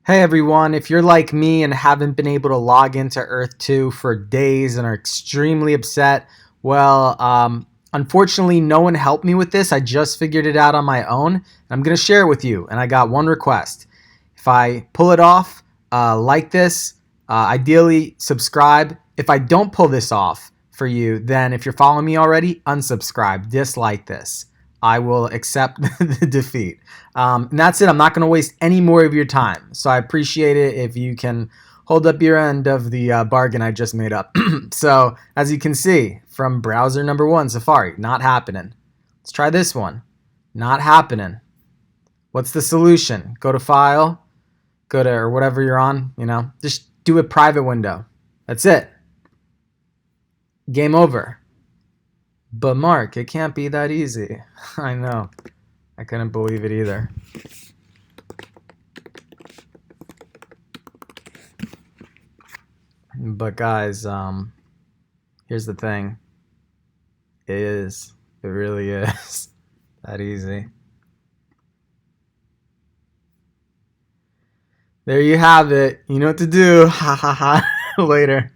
Hey everyone, if you're like me and haven't been able to log into Earth 2 for days and are extremely upset, unfortunately, no one helped me with this. I just figured it out on my own, and I'm going to share it with you. And I got one request. If I pull it off, like this, ideally subscribe. If I don't pull this off for you, then if you're following me already, unsubscribe, dislike this. I will accept the defeat. And that's it. I'm not going to waste any more of your time. So I appreciate it if you can hold up your end of the bargain I just made up. So as you can see from browser number one, Safari, not happening. Let's try this one. Not happening. What's the solution? Go to File, go to or whatever you're on. Just do a private window. That's it. Game over. But Mark, it can't be that easy. I know. I couldn't believe it either. But guys, here's the thing. It is. It really is that easy. There you have it. You know what to do. Ha ha ha. Later.